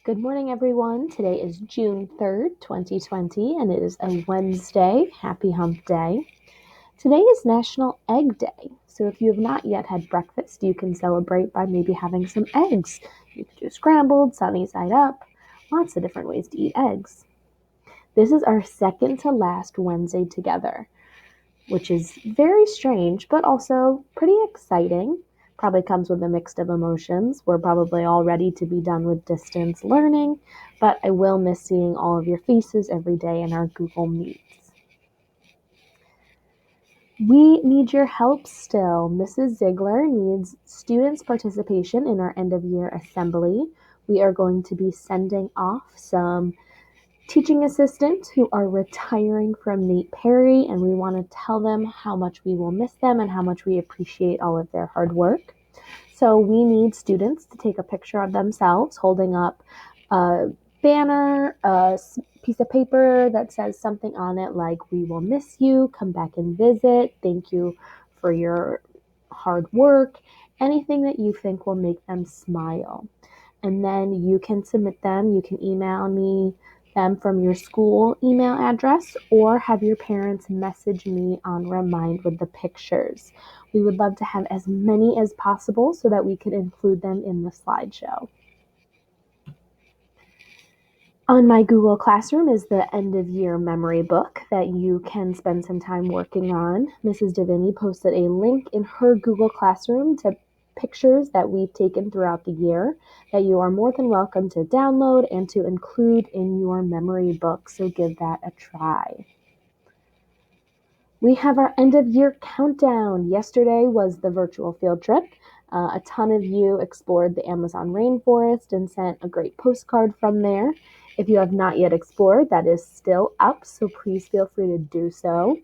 Good morning, everyone. Today is June 3rd, 2020, and it is a Wednesday. Happy Hump Day. Today is National Egg Day, so if you have not yet had breakfast, you can celebrate by maybe having some eggs. You can do scrambled, sunny side up, lots of different ways to eat eggs. This is our second to last Wednesday together, which is very strange, but also pretty exciting. Probably comes with a mix of emotions. We're probably all ready to be done with distance learning, but I will miss seeing all of your faces every day in our Google Meets. We need your help still. Mrs. Ziegler needs students' participation in our end-of-year assembly. We are going to be sending off some teaching assistants who are retiring from Nate Perry, and we want to tell them how much we will miss them and how much we appreciate all of their hard work. So we need students to take a picture of themselves holding up a banner, a piece of paper that says something on it like, "We will miss you, come back and visit, thank you for your hard work," anything that you think will make them smile. And then you can submit them. You can email me them from your school email address or have your parents message me on Remind with the pictures. We would love to have as many as possible so that we could include them in the slideshow. On my Google Classroom is the end of year memory book that you can spend some time working on. Mrs. Devaney posted a link in her Google Classroom to pictures that we've taken throughout the year that you are more than welcome to download and to include in your memory book, so give that a try. We have our end of year countdown. Yesterday was the virtual field trip. A ton of you explored the Amazon rainforest and sent a great postcard from there. If you have not yet explored, that is still up, so please feel free to do so.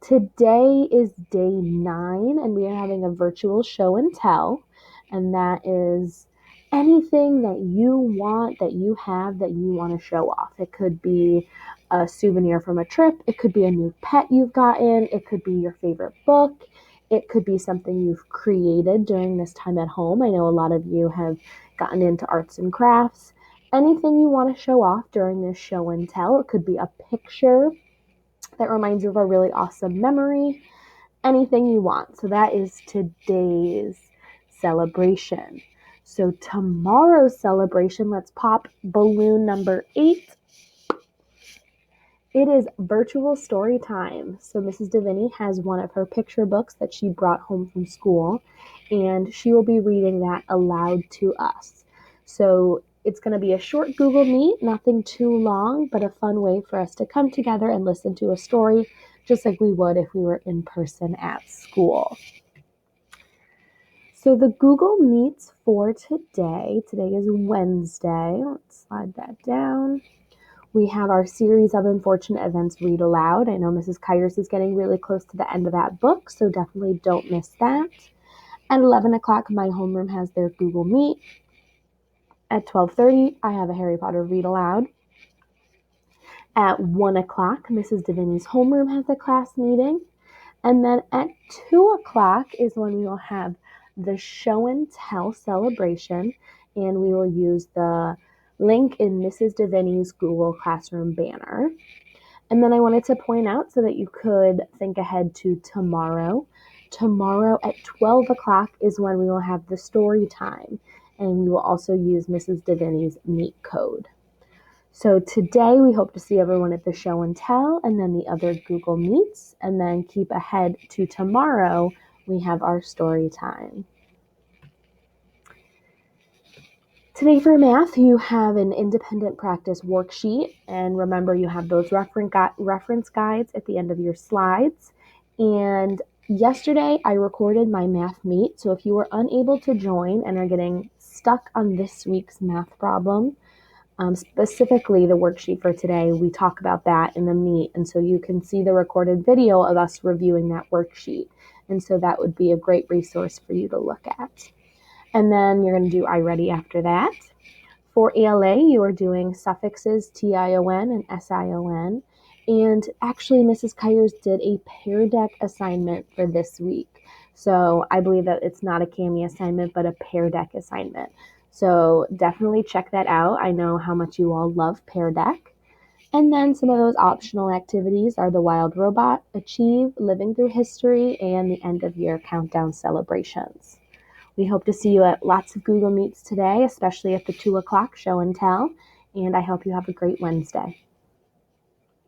Today is day 9, and we are having a virtual show and tell, and that is anything that you want, that you have, that you want to show off. It could be a souvenir from a trip. It could be a new pet you've gotten. It could be your favorite book. It could be something you've created during this time at home. I know a lot of you have gotten into arts and crafts. Anything you want to show off during this show and tell. It could be a picture that reminds you of a really awesome memory. Anything you want. So that is today's celebration. So tomorrow's celebration, let's pop balloon number 8. It is virtual story time. So Mrs. Devaney has one of her picture books that she brought home from school, and she will be reading that aloud to us. So it's going to be a short Google Meet, nothing too long, but a fun way for us to come together and listen to a story just like we would if we were in person at school. So the Google Meets for today is Wednesday. Let's slide that down. We have our series of unfortunate events read aloud. I know Mrs. Kyers is getting really close to the end of that book, so definitely don't miss that. At 11 o'clock, my homeroom has their Google Meet. At 12:30, I have a Harry Potter read aloud. At 1 o'clock, Mrs. Devaney's homeroom has a class meeting. And then at 2 o'clock is when we will have the show and tell celebration, and we will use the link in Mrs. Devaney's Google Classroom banner. And then I wanted to point out so that you could think ahead to tomorrow. Tomorrow at 12 o'clock is when we will have the story time, and we will also use Mrs. Devaney's Meet code. So today we hope to see everyone at the show and tell and then the other Google Meets, and then keep ahead to tomorrow, we have our story time. Today for math, you have an independent practice worksheet, and remember you have those reference guides at the end of your slides. And yesterday I recorded my math meet, so if you were unable to join and are getting stuck on this week's math problem, specifically the worksheet for today, we talk about that in the meet, and so you can see the recorded video of us reviewing that worksheet, and so that would be a great resource for you to look at. And then you're going to do iReady after that. For ELA, you are doing suffixes TION and SION, and actually Mrs. Kyers did a pair deck assignment for this week, so I believe that it's not a CAMI assignment but a pair deck assignment. So definitely check that out. I know how much you all love Pear Deck. And then some of those optional activities are the Wild Robot, Achieve, Living Through History, and the End of Year Countdown celebrations. We hope to see you at lots of Google Meets today, especially at the 2 o'clock show and tell, and I hope you have a great Wednesday.